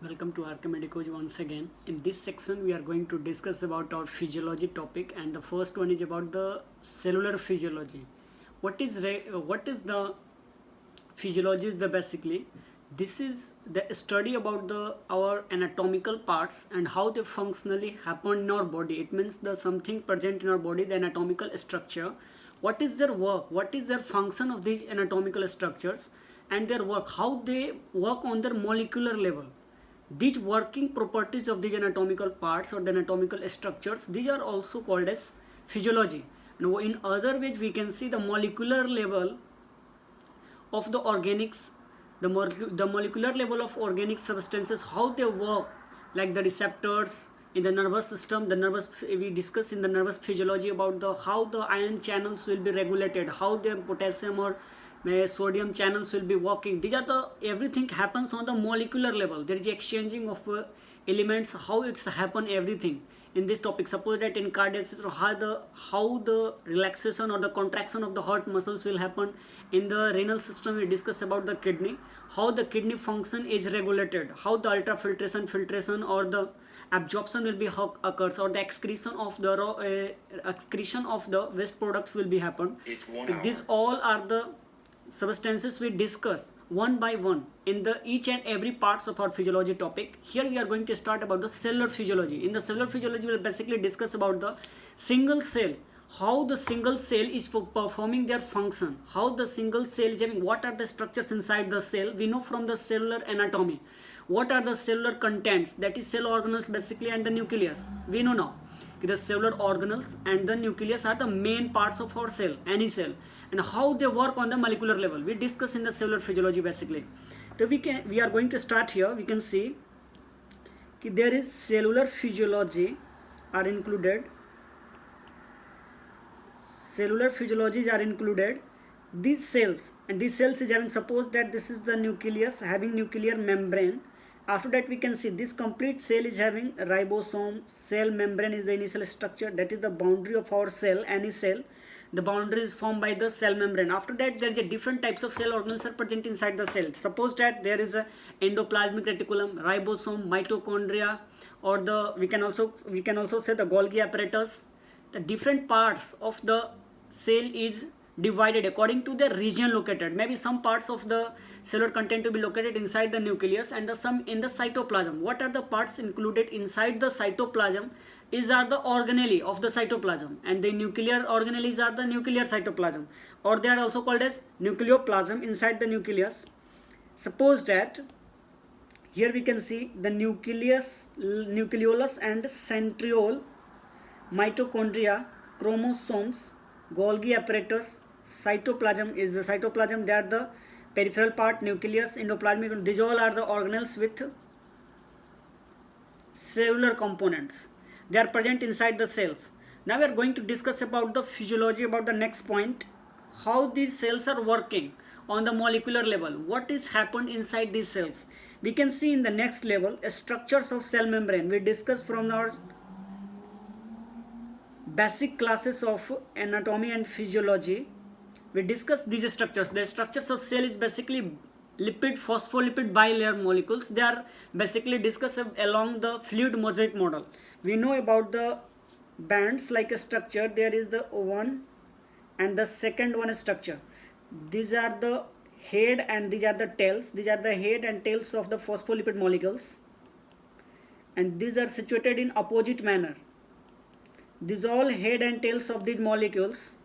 Welcome to Archimedicos once again. In this section, we are going to discuss about our physiology topic, and the first one is about the cellular physiology. What is the physiology? Is the basically this is the study about the our anatomical parts and how they functionally happen in our body. It means the something present in our body, the anatomical structure. What is their work? What is their function of these anatomical structures and their work? How they work on their molecular level, these working properties of these anatomical parts or the anatomical structures, these are also called as physiology. Now in other ways we can see the molecular level of the organics, the molecular level of organic substances, how they work, like the receptors in the nervous system. The nervous, we discuss in the nervous physiology about the how the ion channels will be regulated, how the potassium or sodium channels will be working. These are the everything happens on the molecular level. There is exchanging of elements, how it's happen everything in this topic. Suppose that in cardiac system, how the relaxation or the contraction of the heart muscles will happen. In the renal system, we discuss about the kidney, how the kidney function is regulated, how the filtration or the absorption will be occurs, or the excretion of the waste products will be happen. These all are the substances we discuss one by one in the each and every parts of our physiology topic. Here we are going to start about the cellular physiology. In the cellular physiology, we will basically discuss about the single cell, how the single cell is performing their function, how the single cell is having, what are the structures inside the cell. We know from the cellular anatomy what are the cellular contents, that is cell organelles basically and the nucleus. We know now the cellular organelles and the nucleus are the main parts of our cell, any cell, and how they work on the molecular level we discuss in the cellular physiology basically. So we are going to start here. We can see there is cellular physiology are included. Cellular physiologies are included these cells, and these cells is having, suppose that this is the nucleus having nuclear membrane. After that we can see this complete cell is having ribosome. Cell membrane is the initial structure, that is the boundary of our cell. Any cell, the boundary is formed by the cell membrane. After that there is a different types of cell organelles are present inside the cell. Suppose that there is a endoplasmic reticulum, ribosome, mitochondria, or the we can also say the Golgi apparatus. The different parts of the cell is divided according to the region located. Maybe some parts of the cellular content to be located inside the nucleus and some in the cytoplasm. What are the parts included inside the cytoplasm? Is are the organelle of the cytoplasm, and the nuclear organelles are the nuclear cytoplasm, or they are also called as nucleoplasm inside the nucleus. Suppose that here we can see the nucleus, nucleolus and centriole, mitochondria, chromosomes, Golgi apparatus, cytoplasm is the cytoplasm. They are the peripheral part, nucleus, endoplasmic. These all are the organelles with cellular components. They are present inside the cells. Now we are going to discuss about the physiology, about the next point, how these cells are working on the molecular level. What is happened inside these cells? We can see in the next level structures of cell membrane. We discuss from our basic classes of anatomy and physiology. We discuss these structures. The structures of cell is basically lipid, phospholipid bilayer molecules. They are basically discussed along the fluid mosaic model. We know about the bands like a structure. There is the one and the second one structure. These are the head and these are the tails. These are the head and tails of the phospholipid molecules, and these are situated in opposite manner. These all head and tails of these molecules,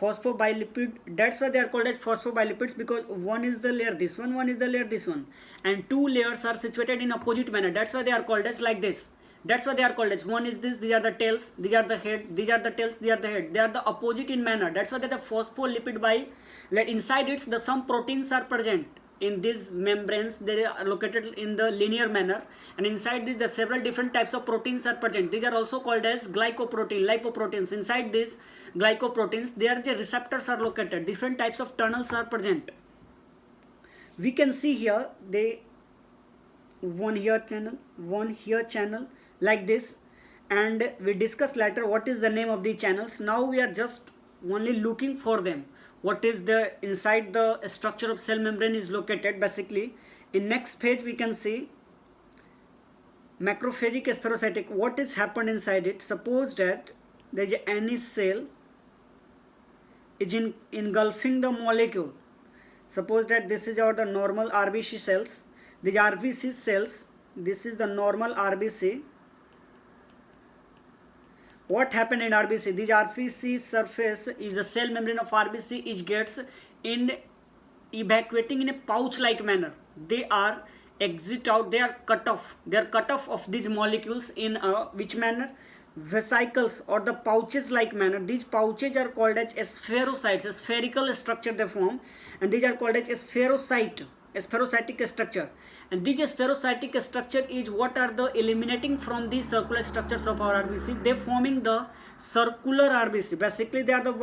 phosphobilipid, that's why they are called as phospholipids, because one is the layer this one is the layer this one, and two layers are situated in opposite manner. That's why they are called as like this. That's why they are called as one is this, these are the tails, these are the head, these are the tails, these are the head. They are the opposite in manner. That's why they are the phospholipid like inside it the some proteins are present in these membranes. They are located in the linear manner, and inside this the several different types of proteins are present. These are also called as glycoprotein, lipoproteins. Inside these glycoproteins there the receptors are located. Different types of tunnels are present. We can see here they one here channel like this, and we discuss later what is the name of the channels. Now we are just only looking for them. What is the inside the structure of cell membrane is located basically. In next page we can see macrophagic spherocytic, what is happened inside it? Suppose that there is any cell is engulfing the molecule. Suppose that this is our the normal RBC cells. These RBC cells, this is the normal RBC. What happened in RBC? This RBC surface is the cell membrane of RBC is gets in evacuating in a pouch like manner. They are exit out, they are cut off. They are cut off of these molecules in a which manner? Vesicles or the pouches like manner. These pouches are called as spherocytes. A spherical structure they form, and these are called as spherocytic structure. And this spherocytic structure is what are the eliminating from the circular structures of our RBC. They forming the circular RBC. Basically they are the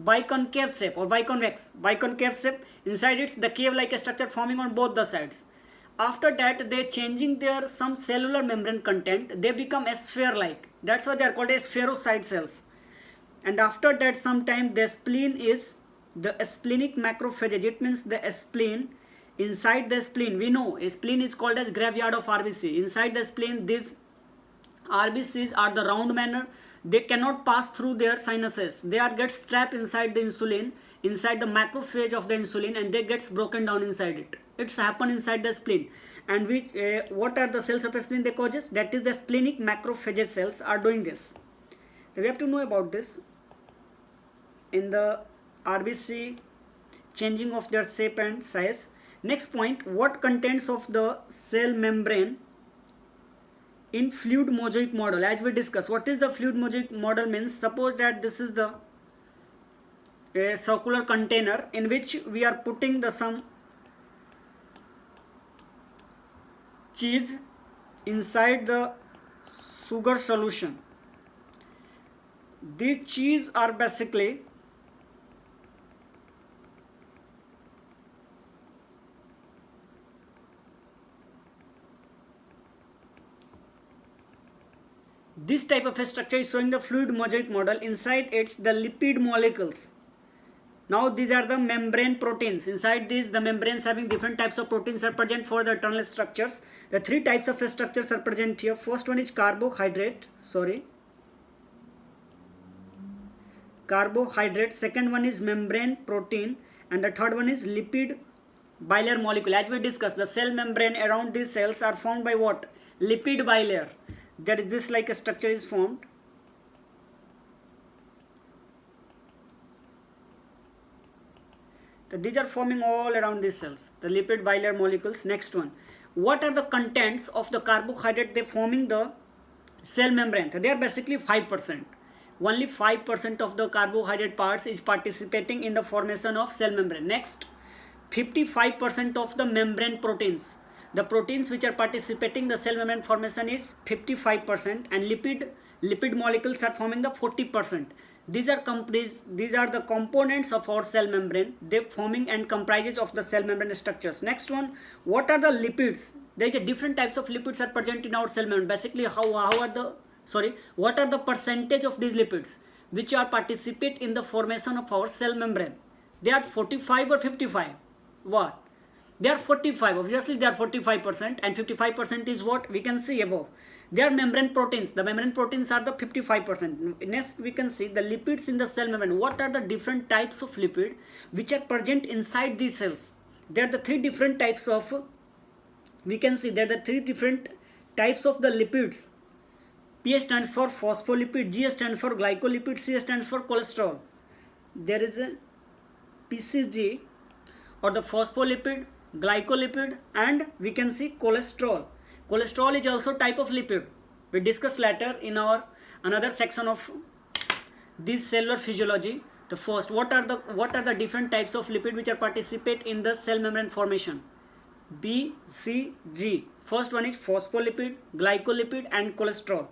biconcave shape or biconvex shape. Inside it's the cave like structure forming on both the sides. After that they changing their some cellular membrane content, they become a sphere like. That's why they are called as spherocyte cells. And after that sometime the spleen is the splenic macrophages. It means the spleen. Inside the spleen, we know a spleen is called as graveyard of RBC. Inside the spleen, these RBCs are the round manner. They cannot pass through their sinuses. They are get trapped inside the insulin, inside the macrophage of the insulin, and they gets broken down inside it. It's happen inside the spleen. And which what are the cells of the spleen they causes? That is the splenic macrophages cells are doing this. So we have to know about this. In the RBC changing of their shape and size. Next point, what contents of the cell membrane in fluid mosaic model? As we discussed, what is the fluid mosaic model means? Suppose that this is the a circular container in which we are putting the some cheese inside the sugar solution. These cheese are basically this type of a structure is showing the fluid mosaic model. Inside it's the lipid molecules. Now these are the membrane proteins. Inside these the membranes having different types of proteins are present for the tunnel structures. The three types of structures are present here. First one is carbohydrate. Second one is membrane protein, and the third one is lipid bilayer molecule. As we discussed, the cell membrane around these cells are formed by what? Lipid bilayer. There is this like a structure is formed. So these are forming all around these cells, the lipid bilayer molecules. Next one, what are the contents of the carbohydrate they forming the cell membrane? So they are basically 5%. Only 5% of the carbohydrate parts is participating in the formation of cell membrane. Next, 55% of the membrane proteins. The proteins which are participating in the cell membrane formation is 55%, and lipid molecules are forming the 40%. These are the components of our cell membrane. They forming and comprises of the cell membrane structures. Next one, what are the lipids? There is a different types of lipids are present in our cell membrane. Basically, what are the percentage of these lipids which are participate in the formation of our cell membrane? They are 45 or 55. What? They are 45. Obviously, they are 45%, and 55% is what we can see above. They are membrane proteins. The membrane proteins are the 55%. Next, we can see the lipids in the cell membrane. What are the different types of lipid which are present inside these cells? There are the three different types of. We can see there are the three different types of the lipids. P stands for phospholipid, G stands for glycolipid, C stands for cholesterol. There is a PCG or the phospholipid, glycolipid, and we can see cholesterol. Cholesterol is also type of lipid. We discuss later in our another section of this cellular physiology. The first, what are the different types of lipid which are participate in the cell membrane formation? B, C, G. First one is phospholipid, glycolipid, and cholesterol.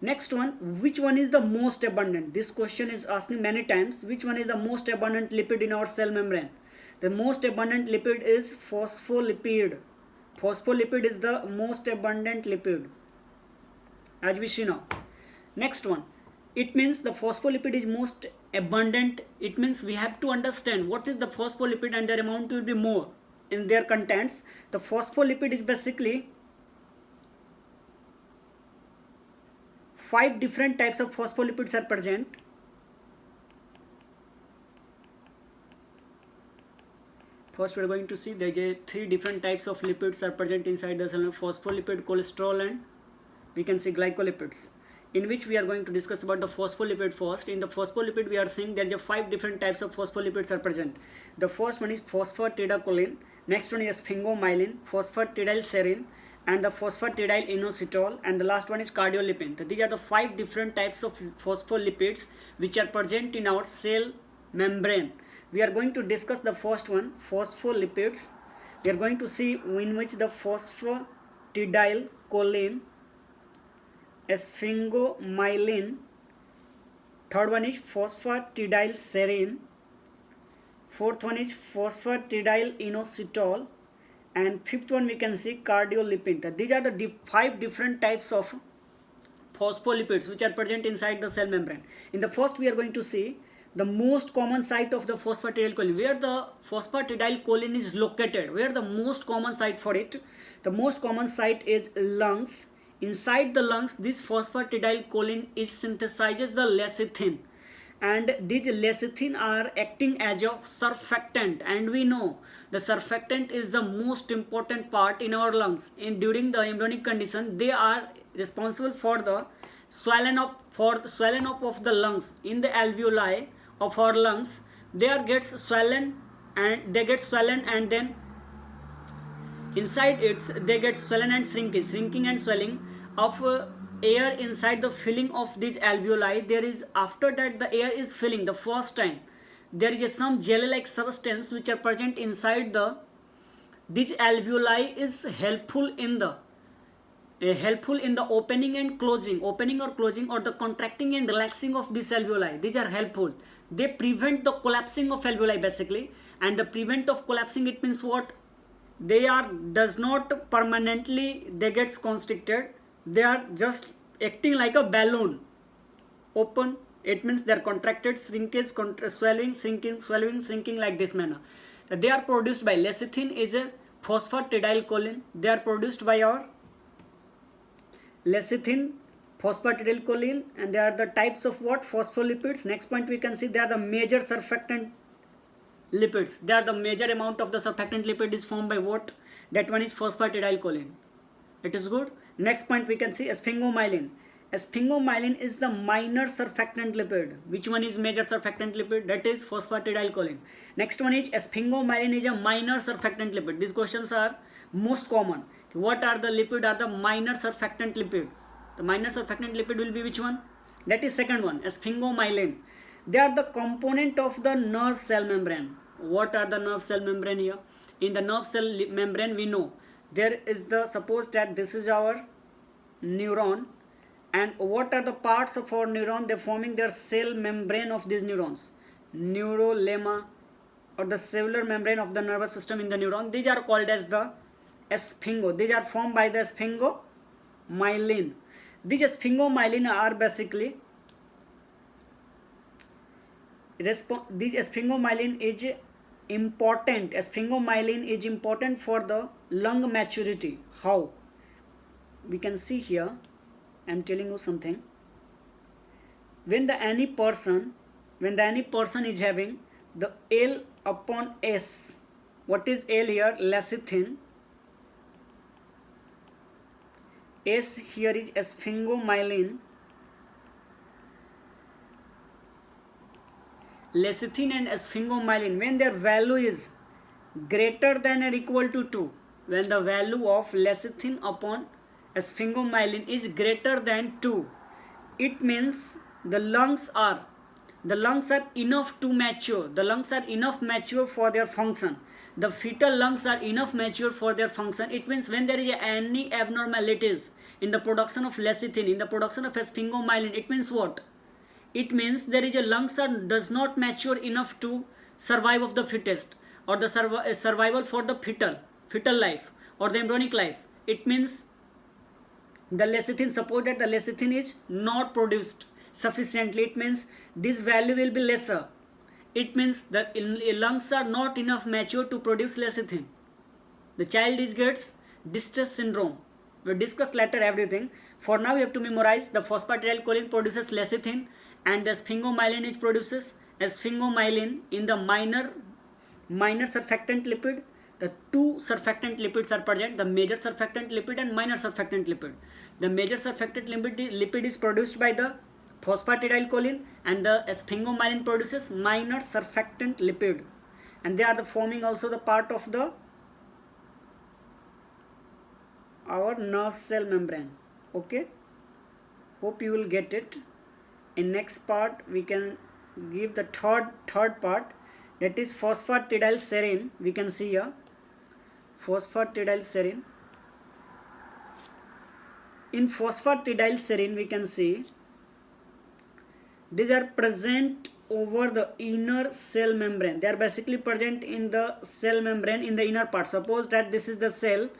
Next one, which one is the most abundant? This question is asking many times. Which one is the most abundant lipid in our cell membrane? The most abundant lipid is phospholipid. Phospholipid is the most abundant lipid, as we see now. Next one, it means the phospholipid is most abundant. It means we have to understand what is the phospholipid and their amount will be more. in their contents. The phospholipid is basically 5 different types of phospholipids are present. First we are going to see there are 3 different types of lipids are present inside the cell: phospholipid, cholesterol, and we can see glycolipids, in which we are going to discuss about the phospholipid first. In the phospholipid, we are seeing there are 5 different types of phospholipids are present. The first one is phosphatidylcholine, next one is sphingomyelin, phosphatidylserine, and the phosphatidyl'inositol, and the last one is cardiolipin. So these are the 5 different types of phospholipids which are present in our cell membrane. We are going to discuss the first one, phospholipids. We are going to see in which the phosphatidylcholine, sphingomyelin, third one is phosphatidylserine, fourth one is phosphatidyl'inositol, and fifth one we can see cardiolipin. These are the 5 different types of phospholipids which are present inside the cell membrane. In the first, we are going to see the most common site of the phosphatidylcholine, where the phosphatidylcholine is located, where the most common site for it. The most common site is lungs. Inside the lungs, this phosphatidylcholine is synthesizes the lecithin, and these lecithin are acting as a surfactant, and we know the surfactant is the most important part in our lungs. During the embryonic condition, they are responsible for the swelling up of the lungs. In the alveoli of our lungs, they get swollen and then inside it they get swollen and shrinking and swelling of air inside the filling of these alveoli. There is, after that the air is filling the first time, there is some jelly like substance which are present inside these alveoli is helpful in the opening or closing, or the contracting and relaxing of this alveoli. These are helpful. They prevent the collapsing of alveoli basically, and the prevent of collapsing, it means what? Does not permanently they gets constricted. They are just acting like a balloon. Open, it means they are contracted, shrinkage, swelling, shrinking like this manner. They are produced by lecithin is a phosphatidylcholine. They are produced by our lecithin, phosphatidylcholine, and they are the types of what? Phospholipids. Next point we can see they are the major surfactant lipids. They are the major amount of the surfactant lipid is formed by what? That one is phosphatidylcholine. It is good. Next point we can see sphingomyelin. Sphingomyelin is the minor surfactant lipid. Which one is major surfactant lipid? That is phosphatidylcholine. Next one is sphingomyelin is a minor surfactant lipid. These questions are most common. What are the lipid are the minor surfactant lipid? The minor surfactant lipid will be which one? That is second one, sphingomyelin. They are the component of the nerve cell membrane. What are the nerve cell membrane here? In the nerve cell membrane, we know there is the, suppose that this is our neuron, and what are the parts of our neuron? They are forming their cell membrane of these neurons, neurolemma, or the cellular membrane of the nervous system in the neuron. These are called as the sphingo. These are formed by the sphingomyelin. These sphingomyelin are basically this sphingomyelin is important. Sphingomyelin is important for the lung maturity. How? We can see here. I am telling you something. When any person is having the L upon S, what is L here? Lecithin. S here is sphingomyelin. Lecithin and sphingomyelin, when their value is greater than or equal to 2, when the value of lecithin upon sphingomyelin is greater than 2, it means the lungs are enough to mature. The lungs are enough mature for their function. The fetal lungs are enough mature for their function. It means when there is any abnormalities in the production of lecithin, in the production of sphingomyelin, it means what? It means there is a lungs does not mature enough to survive of the fittest, or the survival for the fetal life or the embryonic life. It means the lecithin, suppose that the lecithin is not produced sufficiently, it means this value will be lesser. It means the lungs are not enough mature to produce lecithin. The child is gets distress syndrome. We discuss later everything. For now, you have to memorize the phosphatidylcholine produces lecithin, and the sphingomyelin is produces sphingomyelin in the minor surfactant lipid. The two surfactant lipids are present, the major surfactant lipid and minor surfactant lipid. The major surfactant lipid is produced by the phosphatidylcholine, and the sphingomyelin produces minor surfactant lipid, and they are the forming also the part of the our nerve cell membrane. Okay, hope you will get it. In next part we can give the third part, that is phosphatidylserine. We can see here phosphatidylserine. In phosphatidylserine we can see these are present over the inner cell membrane. They are basically present in the cell membrane in the inner part. Suppose that this is the cell,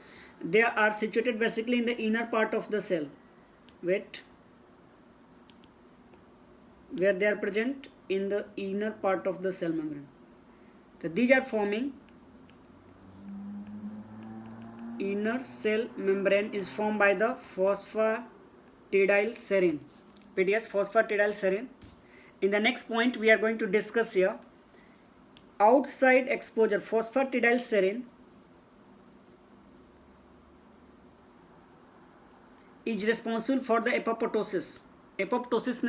they are situated basically in the inner part of the cell. Wait, where they are present in the inner part of the cell membrane. So these are forming inner cell membrane is formed by the phosphatidylserine. PDS phosphatidylserine. In the next point we are going to discuss here outside exposure. Phosphatidylserine is responsible for the apoptosis. Apoptosis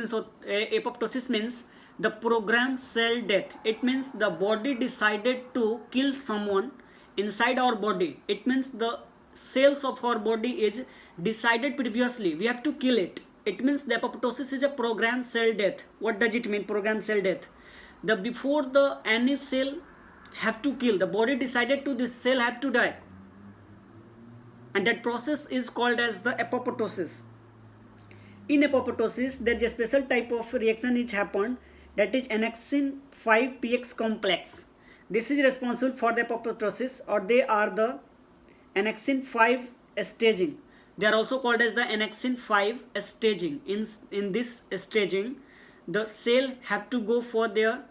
means the programmed cell death. It means the body decided to kill someone inside our body. It means the cells of our body is decided previously we have to kill it. It means the apoptosis is a programmed cell death. What does it mean, programmed cell death? The before the any cell have to kill, the body decided to this cell have to die, and that process is called as the apoptosis. In apoptosis there is a special type of reaction which happened, that is annexin 5 px complex. This is responsible for the apoptosis, or they are the annexin 5 staging. They are also called as the annexin 5 staging. In this staging, the cell have to go for their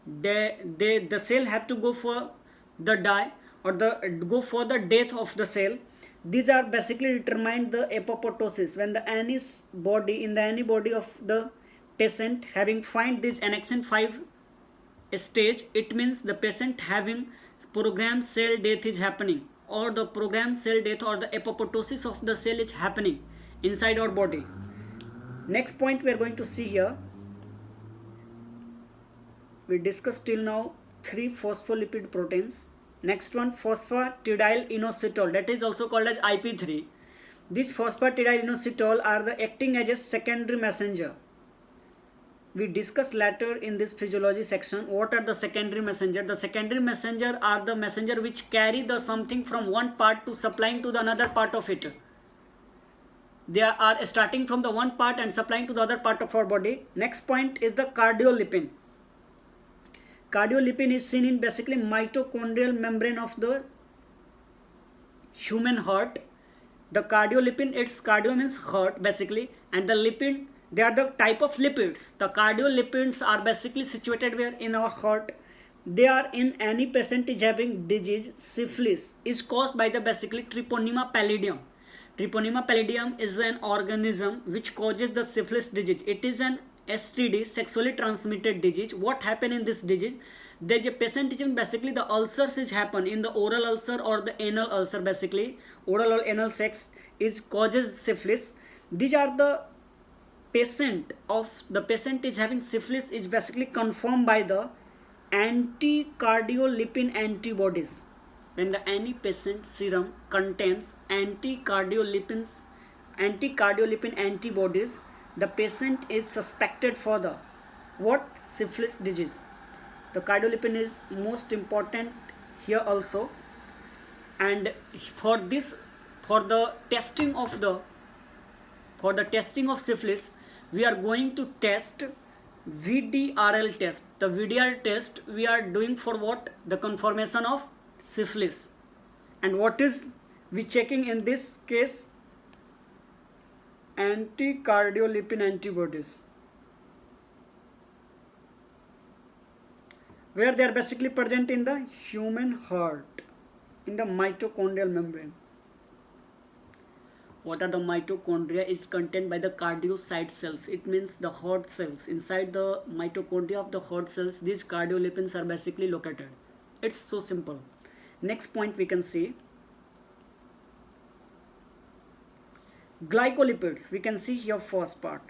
the cell have to go for the die, or go for the death of the cell. These are basically determined the apoptosis when the any body of the patient having find this annexin 5 stage. It means the patient having programmed cell death is happening, or the programmed cell death or the apoptosis of the cell is happening inside our body. Next point we are going to see here, we discussed till now 3 phospholipid proteins. Next one, phosphatidylinositol, that is also called as IP3. These phosphatidylinositol are the acting as a secondary messenger. We discuss later in this physiology section what are the secondary messenger. The secondary messenger are the messenger which carry the something from one part to supplying to the another part of it. They are starting from the one part and supplying to the other part of our body. Next point is the cardiolipin. Cardiolipin is seen in basically mitochondrial membrane of the human heart. The cardiolipin, its cardio means heart basically, and the lipid, they are the type of lipids. The cardiolipids are basically situated where in our heart. They are in any patient is having disease. Syphilis is caused by the basically Treponema pallidum. Treponema pallidum is an organism which causes the syphilis disease. It is an STD, sexually transmitted disease. What happen in this disease? There is a patient basically the ulcers is happen in the oral ulcer or the anal ulcer. Basically oral or anal sex is causes syphilis. These are the patient is having syphilis is basically confirmed by the anti-cardiolipin antibodies. When the any patient serum contains anti-cardiolipin antibodies, the patient is suspected for the what? Syphilis disease. The cardiolipin is most important here also, and for the testing of syphilis, we are going to test VDRL test. The VDRL test we are doing for what? The confirmation of syphilis. And what is we checking in this case? Anti-cardiolipin antibodies, where they are basically present in the human heart. in the mitochondrial membrane. What are the mitochondria? Is contained by the cardiocyte cells. It means the heart cells. Inside the mitochondria of the heart cells, these cardiolipins are basically located. It's so simple. Next point we can see glycolipids. We can see here first part.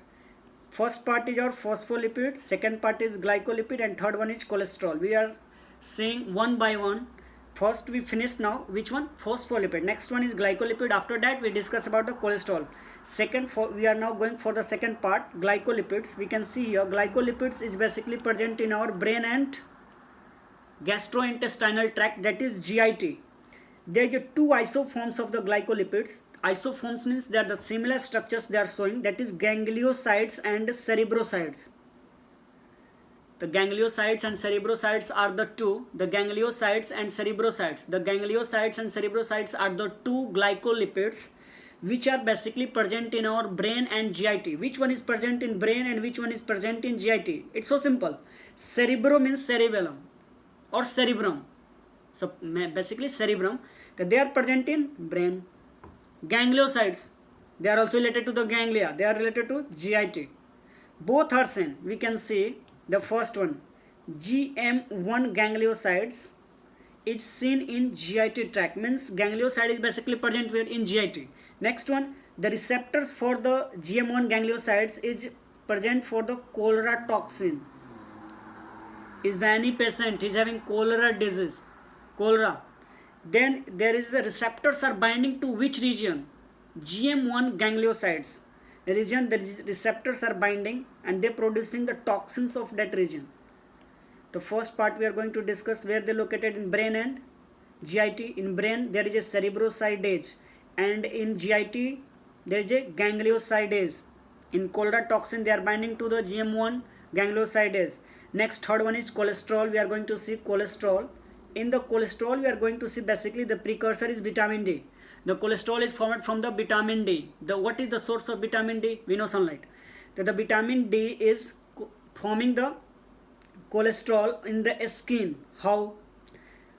First part is our phospholipid, second part is glycolipid, and third one is cholesterol. We are saying one by one. First we finish now. Which one? Phospholipid. Next one is glycolipid. After that we discuss about the cholesterol. We are now going for the second part, glycolipids. We can see here glycolipids is basically present in our brain and gastrointestinal tract, that is GIT. There are two isoforms of the glycolipids. Isoforms means they are the similar structures they are showing, that is gangliosides and cerebrosides. The gangliosides and cerebrosides are the two. The gangliosides and cerebrosides. The gangliosides and cerebrosides are the two glycolipids which are basically present in our brain and GIT. Which one is present in brain and which one is present in GIT? It's so simple. Cerebro means cerebellum or cerebrum. So basically cerebrum. They are present in brain. Gangliosides, they are also related to the ganglia. They are related to GIT. Both are same. We can see the first one, GM1 gangliosides is seen in GIT tract. Means ganglioside is basically present in GIT. Next one, the receptors for the GM1 gangliosides is present for the cholera toxin. Is there any patient is having cholera disease, cholera, then there is the receptors are binding to which region? GM1 gangliosides region. The receptors are binding and they producing the toxins of that region. The first part we are going to discuss where they located in brain and GIT. In brain there is a cerebrosidase and in GIT there is a gangliosidase. In cholera toxin they are binding to the GM1 gangliosidase. Next, third one is cholesterol. We are going to see cholesterol. In the cholesterol we are going to see basically the precursor is vitamin D. The cholesterol is formed from the vitamin D. What is the source of vitamin D? We know sunlight. The vitamin D is forming the cholesterol in the skin. How?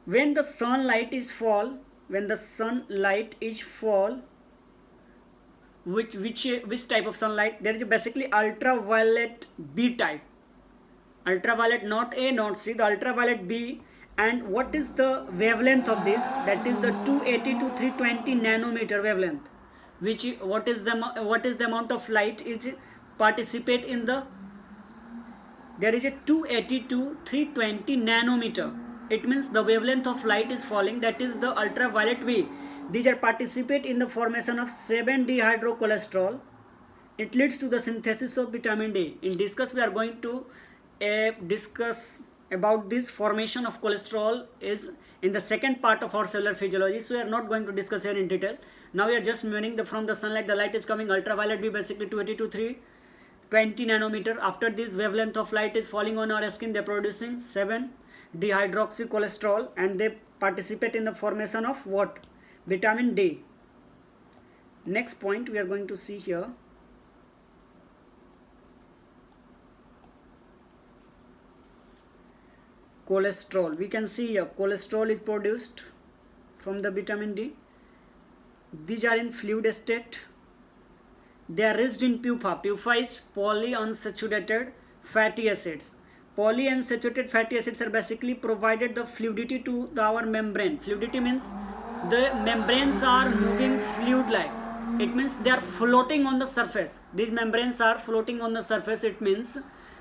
When the sunlight is fall, which type of sunlight? There is basically ultraviolet B type. Ultraviolet not A not C, the ultraviolet B. And what is the wavelength of this? That is the 280 to 320 nanometer wavelength. What is the amount of light is participate in the? There is a 280 to 320 nanometer. It means the wavelength of light is falling. That is the ultraviolet B. These are participate in the formation of 7-dehydrocholesterol. It leads to the synthesis of vitamin D. In discuss we are going to discuss about this formation of cholesterol is in the second part of our cellular physiology, so we are not going to discuss here in detail. Now we are just meaning from the sunlight the light is coming, ultraviolet B basically 280 to 320 nanometer. After this wavelength of light is falling on our skin, they are producing 7-dehydroxycholesterol and they participate in the formation of what? Vitamin D. Next point we are going to see here, cholesterol. We can see here cholesterol is produced from the vitamin D. These are in fluid state. They are raised in pupa. Pupa is polyunsaturated fatty acids. Polyunsaturated fatty acids are basically provided the fluidity to our membrane. Fluidity means the membranes are moving fluid like. It means they are floating on the surface. These membranes are floating on the surface. It means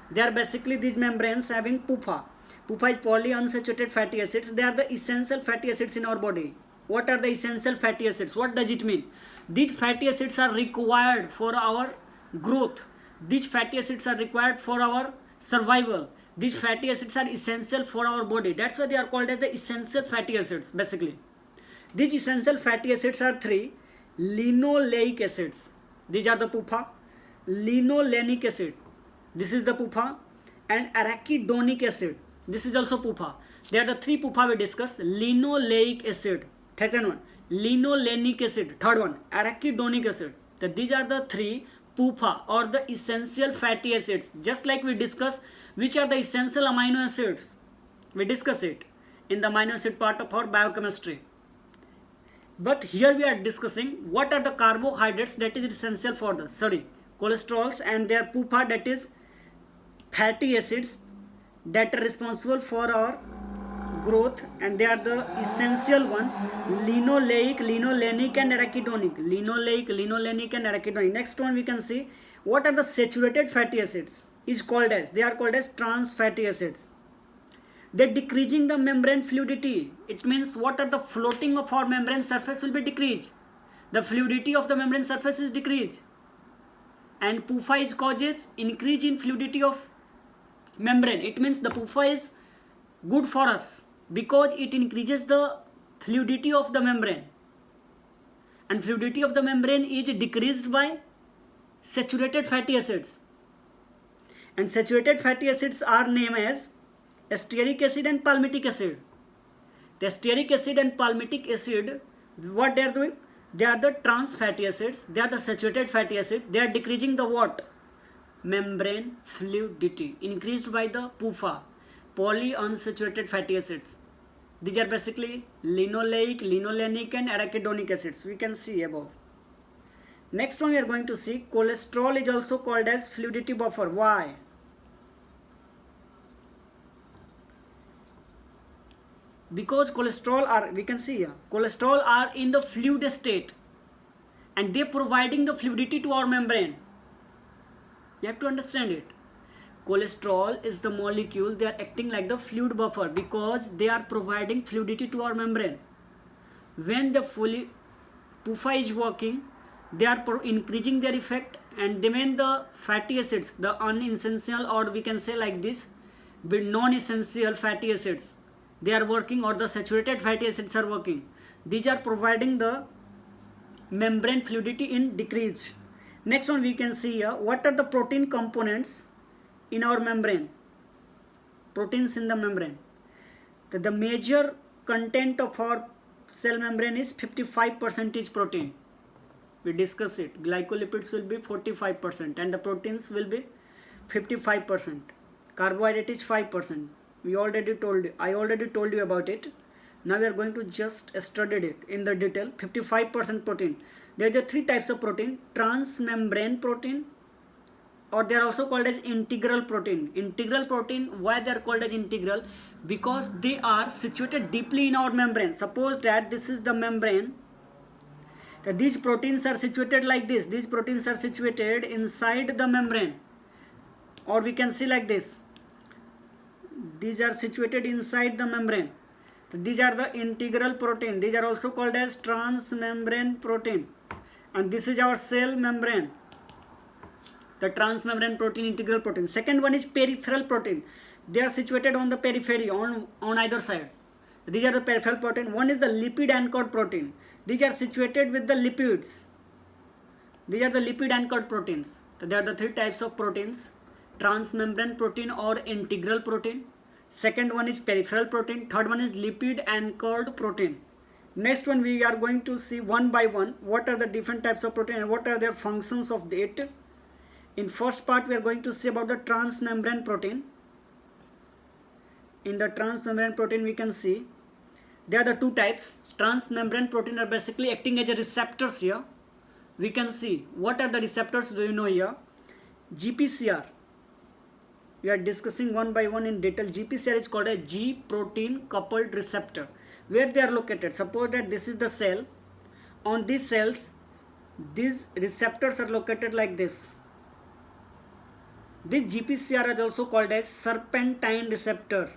they are basically these membranes having pupa. Pupa is polyunsaturated fatty acids. They are the essential fatty acids in our body. What are the essential fatty acids? What does it mean? These fatty acids are required for our growth. These fatty acids are required for our survival. These fatty acids are essential for our body. That's why they are called as the essential fatty acids basically. These essential fatty acids are three. Linoleic acids. These are the pupa. Linolenic acid. This is the pupa. And arachidonic acid. This is also pupa. There are the three pupa we discuss. Linoleic acid. Second one. Linolenic acid. Third one. Arachidonic acid. So these are the three pupa or the essential fatty acids. Just like we discuss which are the essential amino acids. We discuss it in the amino acid part of our biochemistry. But here we are discussing what are the carbohydrates that is essential for the cholesterols and their PUFA, that is fatty acids that are responsible for our growth, and they are the essential one: linoleic, linolenic and arachidonic. Next one we can see what are the saturated fatty acids is called as, they are called as trans fatty acids. They're decreasing the membrane fluidity. It means what are the floating of our membrane surface will be decreased. The fluidity of the membrane surface is decreased, and PUFA is causes increase in fluidity of membrane. It means the PUFA is good for us because it increases the fluidity of the membrane, and fluidity of the membrane is decreased by saturated fatty acids, and saturated fatty acids are named as stearic acid and palmitic acid. The stearic acid and palmitic acid, what they are doing, they are the trans fatty acids, they are the saturated fatty acid, they are decreasing the what, membrane fluidity, increased by the PUFA, polyunsaturated fatty acids. These are basically linoleic, linolenic and arachidonic acids, we can see above. Next one we are going to see cholesterol is also called as fluidity buffer. Why? Because cholesterol are, we can see here, cholesterol are in the fluid state and they providing the fluidity to our membrane. You have to understand it. Cholesterol is the molecule, they are acting like the fluid buffer because they are providing fluidity to our membrane. When the PUFA is working, they are increasing their effect, and when the fatty acids, the unessential, or we can say like this, non-essential fatty acids, they are working, or the saturated fatty acids are working, these are providing the membrane fluidity in decrease. Next one we can see here, what are the protein components in our membrane, proteins in the membrane. The major content of our cell membrane is 55% protein. We discuss it. Glycolipids will be 45% and the proteins will be 55%. Carbohydrate is 5%. I already told you about it. Now we are going to just study it in the detail. 55% protein. There are three types of protein: transmembrane protein, or they are also called as integral protein. Integral protein, why they are called as integral? Because they are situated deeply in our membrane. Suppose that this is the membrane. These proteins are situated like this. These proteins are situated inside the membrane, or we can see like this. These are situated inside the membrane. These are the integral protein. These are also called as transmembrane protein. And this is our cell membrane, the transmembrane protein, integral protein. Second one is peripheral protein. They are situated on the periphery, on either side. These are the peripheral protein. One is the lipid anchored protein. These are situated with the lipids. These are the lipid anchored proteins. So there are the three types of proteins: transmembrane protein or integral protein. Second one is peripheral protein. Third one is lipid anchored protein. Next one we are going to see one by one what are the different types of protein and what are their functions of it. In first part we are going to see about the transmembrane protein. In the transmembrane protein we can see there are the two types. Transmembrane protein are basically acting as a receptors here. We can see what are the receptors, do you know here? GPCR. We are discussing one by one in detail. GPCR is called a G protein coupled receptor. Where they are located? Suppose that this is the cell. On these cells, these receptors are located like this. This GPCR is also called as serpentine receptor.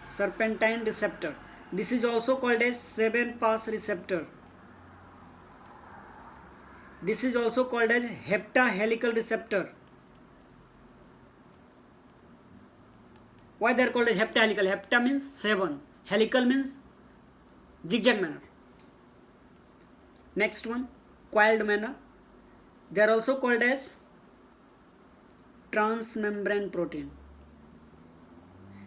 Serpentine receptor. This is also called as 7-pass receptor. This is also called as heptahelical receptor. Why they are called as heptahelical? Hepta means 7. Helical means zigzag manner. Next one, coiled manner. They are also called as transmembrane protein.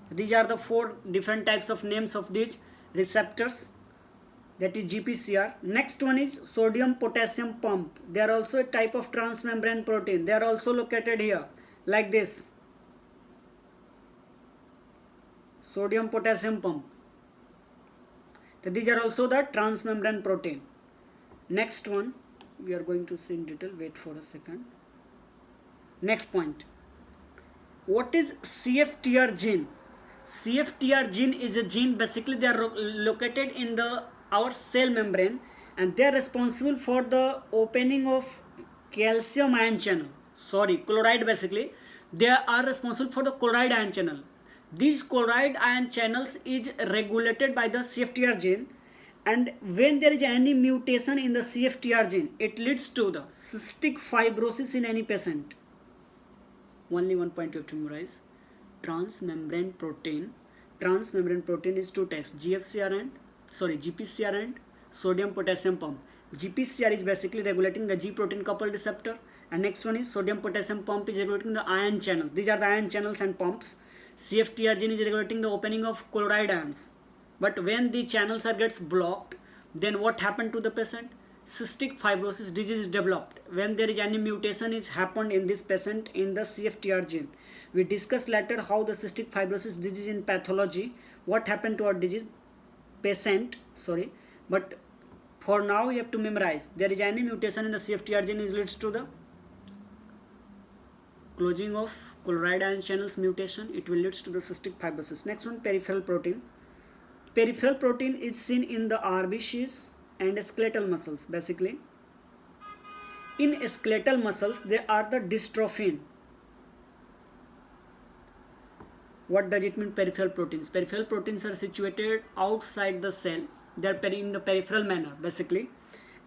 These are the 4 different types of names of these receptors, that is GPCR. Next one is sodium potassium pump. They are also a type of transmembrane protein. They are also located here like this. sodium potassium pump. So these are also the transmembrane protein. Next one we are going to see in detail. Wait for a second. Next point, what is CFTR gene? CFTR gene is a gene, basically they are located in the our cell membrane, and they are responsible for the opening of calcium ion channel, chloride. Basically they are responsible for the chloride ion channel. These chloride ion channels is regulated by the CFTR gene, and when there is any mutation in the CFTR gene, it leads to the cystic fibrosis in any patient. Only one point you have to memorize. Transmembrane protein. Transmembrane protein is two types: GPCR and sodium potassium pump. GPCR is basically regulating the G protein coupled receptor, and next one is sodium potassium pump is regulating the ion channels. These are the ion channels and pumps. CFTR gene is regulating the opening of chloride ions. But when the channels are gets blocked, then what happened to the patient? Cystic fibrosis disease is developed when there is any mutation is happened in this patient in the CFTR gene. We discuss later how the cystic fibrosis disease in pathology, what happened to our disease patient, but for now you have to memorize there is any mutation in the CFTR gene is leads to the closing of chloride ion channels mutation. It will leads to the cystic fibrosis. Next one, peripheral protein. Peripheral protein is seen in the RBCs and skeletal muscles. Basically in skeletal muscles they are the dystrophin. What does it mean, peripheral proteins? Peripheral proteins are situated outside the cell. They are in the peripheral manner basically,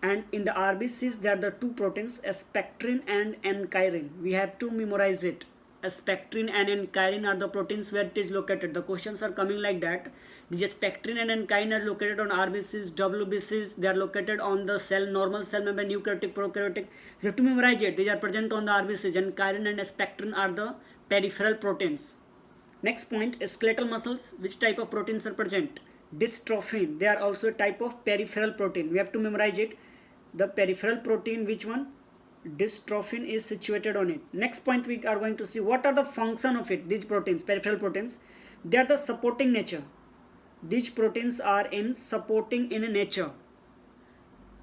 and in the RBCs there are the two proteins, spectrin and ankyrin. We have to memorize it. Spectrin and ankyrin are the proteins where it is located. The questions are coming like that. These spectrin and ankyrin are located on RBCs, WBCs. They are located on the cell, normal cell membrane, eukaryotic, prokaryotic. You have to memorize it. These are present on the RBCs. Ankyrin and spectrin are the peripheral proteins. Next point, skeletal muscles. Which type of proteins are present? Dystrophin. They are also a type of peripheral protein. We have to memorize it. The peripheral protein, which one? Dystrophin is situated on it. Next point, we are going to see what are the function of it. These proteins, peripheral proteins, they are the supporting nature. These proteins are in supporting in nature.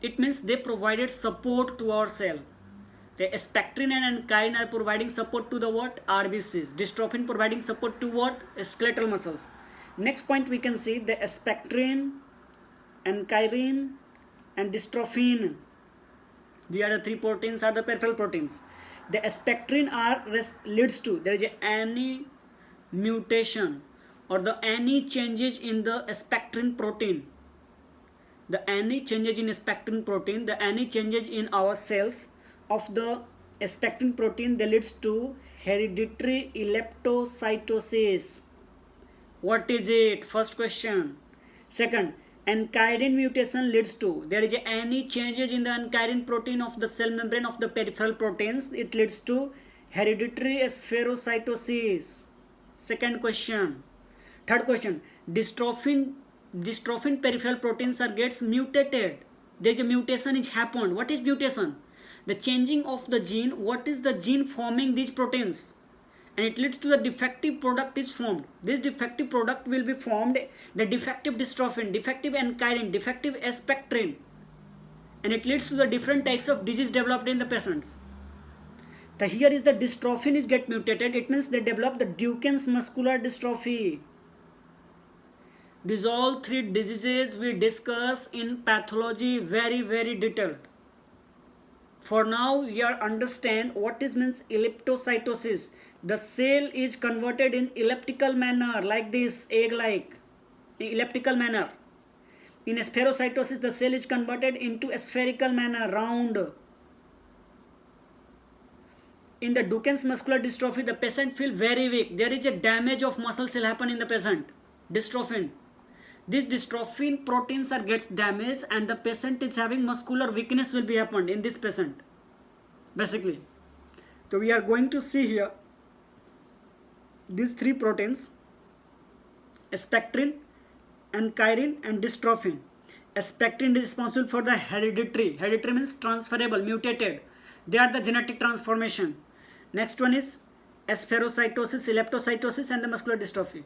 It means they provided support to our cell. The spectrin and ankyrin are providing support to the what? RBCs. Dystrophin providing support to what? Skeletal muscles. Next point, we can see the spectrin, ankyrin and dystrophin. These are the three proteins are the peripheral proteins. The spectrin are leads to there is any mutation or the any changes in the spectrin protein. The any changes in spectrin protein, the any changes in our cells of the spectrin protein, they leads to hereditary eleptocytosis. What is it? First question. Second, ankyrin mutation leads to there is any changes in the ankyrin protein of the cell membrane of the peripheral proteins. It leads to hereditary spherocytosis. Second question. Third question, dystrophin peripheral proteins are gets mutated. There is a mutation is happened. What is mutation? The changing of the gene. What is the gene forming these proteins? And it leads to the defective product is formed. This defective product will be formed, the defective dystrophin, defective ankyrin, defective spectrin, and it leads to the different types of disease developed in the patients. So here is the dystrophin is get mutated. It means they develop the Duchenne's muscular dystrophy. These all three diseases we discuss in pathology very detailed. For now, we are understand what is means eleptocytosis. The cell is converted in elliptical manner like this, egg-like, elliptical manner. In spherocytosis, the cell is converted into a spherical manner, round. In the Duchenne's muscular dystrophy, the patient feel very weak. There is a damage of muscle cell happen in the patient. Dystrophin. These dystrophin proteins are gets damaged, and the patient is having muscular weakness will be happened in this patient. Basically, so we are going to see here these three proteins: spectrin, ankyrin, and dystrophin. Spectrin is responsible for the hereditary. Hereditary means transferable, mutated. They are the genetic transformation. Next one is spherocytosis, eleptocytosis, and the muscular dystrophy.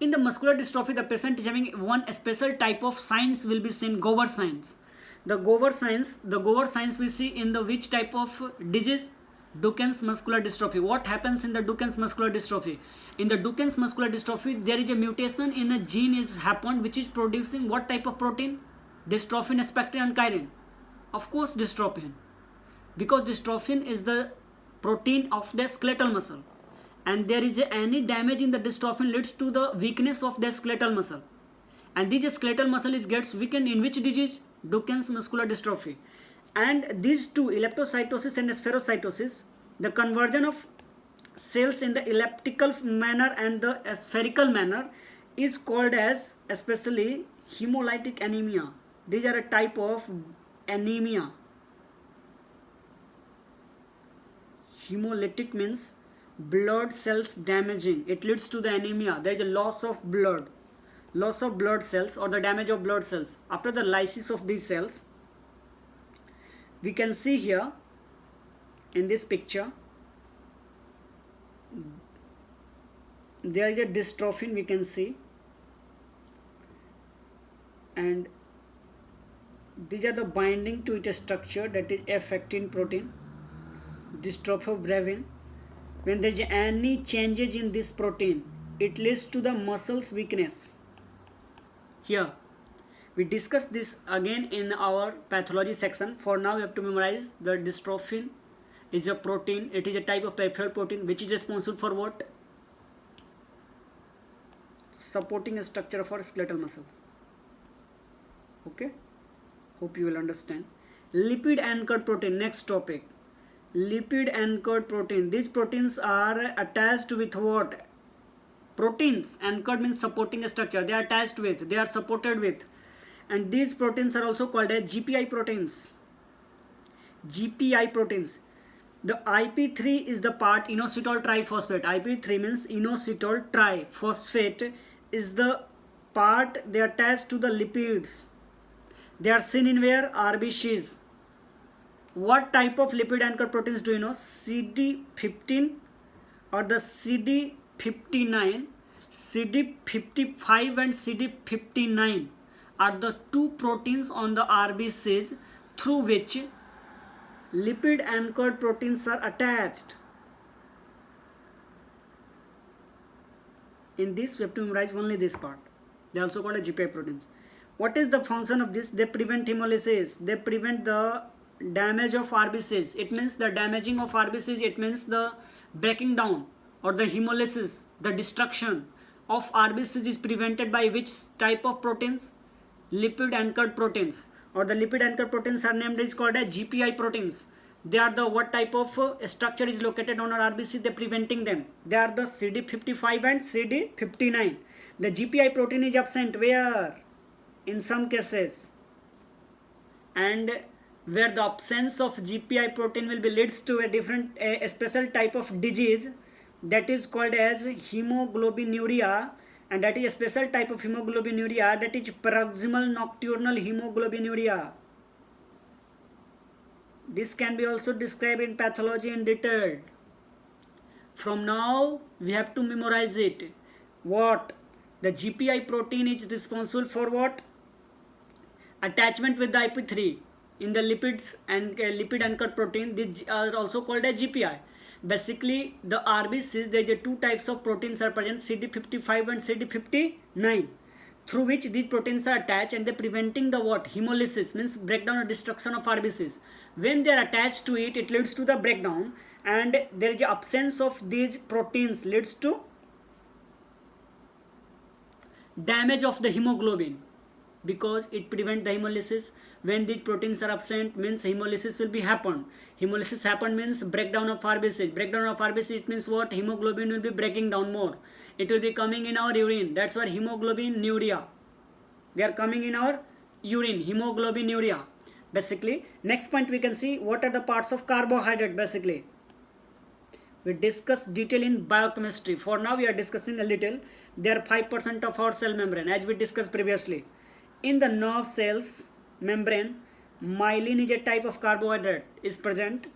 In the muscular dystrophy, the patient is having one special type of signs will be seen, Gower signs. The Gower signs we see in the which type of disease? Duchenne's muscular dystrophy. What happens in the Duchenne's muscular dystrophy? In the Duchenne's muscular dystrophy, there is a mutation in a gene is happened which is producing what type of protein? Dystrophin, spectrin and chirin. Of course dystrophin, because dystrophin is the protein of the skeletal muscle, and there is any damage in the dystrophin leads to the weakness of the skeletal muscle, and this skeletal muscle is gets weakened in which disease? Duchenne's muscular dystrophy. And these two, elliptocytosis and spherocytosis, the conversion of cells in the elliptical manner and the spherical manner is called as especially hemolytic anemia. These are a type of anemia. Hemolytic means blood cells damaging. It leads to the anemia. There is a loss of blood cells or the damage of blood cells. After the lysis of these cells, we can see here in this picture, there is a dystrophin we can see, and these are the binding to its structure, that is F-actin protein, dystrophobrevin. When there is any changes in this protein, it leads to the muscles weakness. Here we discuss this again in our pathology section. For now, we have to memorize the dystrophin is a protein. It is a type of peripheral protein which is responsible for what? Supporting a structure of our skeletal muscles. Okay, hope you will understand. Lipid anchored protein, next topic. Lipid anchored protein. These proteins are attached with what? Proteins. Anchored means supporting a structure. They are attached with, they are supported with, and these proteins are also called as GPI proteins. GPI proteins. The IP3 is the part, inositol triphosphate. IP3 means inositol triphosphate is the part they are attached to the lipids. They are seen in where? RBCs. What type of lipid anchored proteins do you know? CD15 or the CD59. CD55 and CD59 are the two proteins on the RBCs through which lipid anchored proteins are attached. In this, we have to memorize only this part. They are also called as GPI proteins. What is the function of this? They prevent hemolysis. They prevent the damage of RBCs. It means the damaging of RBCs. It means the breaking down or the hemolysis, the destruction of RBCs is prevented by which type of proteins? Lipid anchored proteins, or the lipid anchored proteins are named is called as GPI proteins. They are the what type of structure is located on our RBC? They preventing them. They are the CD55 and CD59. The GPI protein is absent where? In some cases, and where the absence of GPI protein will be leads to a special type of disease that is called as hemoglobinuria, and that is a special type of hemoglobinuria, that is paroxysmal nocturnal hemoglobinuria. This can be also described in pathology in detail. From now we have to memorize it. What? The GPI protein is responsible for what? Attachment with the IP3 in the lipids and lipid anchored protein. These are also called as GPI. Basically, the RBCs, there are two types of proteins are present, CD55 and CD59, through which these proteins are attached, and they preventing the what? Hemolysis means breakdown or destruction of RBCs. When they are attached to it, it leads to the breakdown, and there is absence of these proteins leads to damage of the hemoglobin, because it prevents the hemolysis. When these proteins are absent means hemolysis will be happen. Hemolysis happen means breakdown of RBCs. Breakdown of RBCs, it means what? Hemoglobin will be breaking down more. It will be coming in our urine. That's why hemoglobinuria. They are coming in our urine. Hemoglobinuria. Basically, next point we can see what are the parts of carbohydrate. Basically, we discuss detail in biochemistry. For now we are discussing a little. They are 5% of our cell membrane as we discussed previously. In the nerve cells membrane, myelin is a type of carbohydrate is present,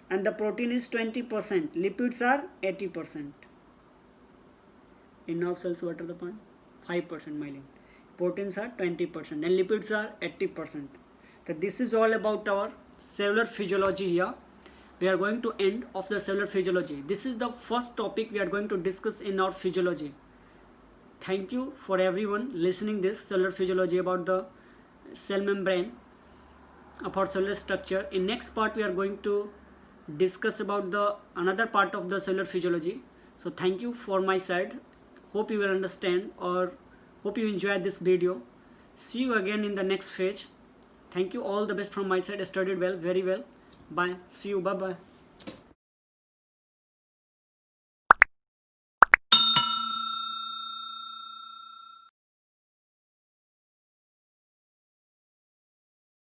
and the protein is 20%. Lipids are 80%. In nerve cells, what are the point? 5% myelin, proteins are 20%, and lipids are 80%. So this is all about our cellular physiology here. We are going to end of the cellular physiology. This is the first topic we are going to discuss in our physiology. Thank you for everyone listening this cellular physiology about the cell membrane, about cellular structure. In next part we are going to discuss about the another part of the cellular physiology. So thank you for my side. Hope you will understand, or hope you enjoyed this video. See you again in the next phase. Thank you, all the best from my side. I studied well, very well. Bye. See you. Bye bye.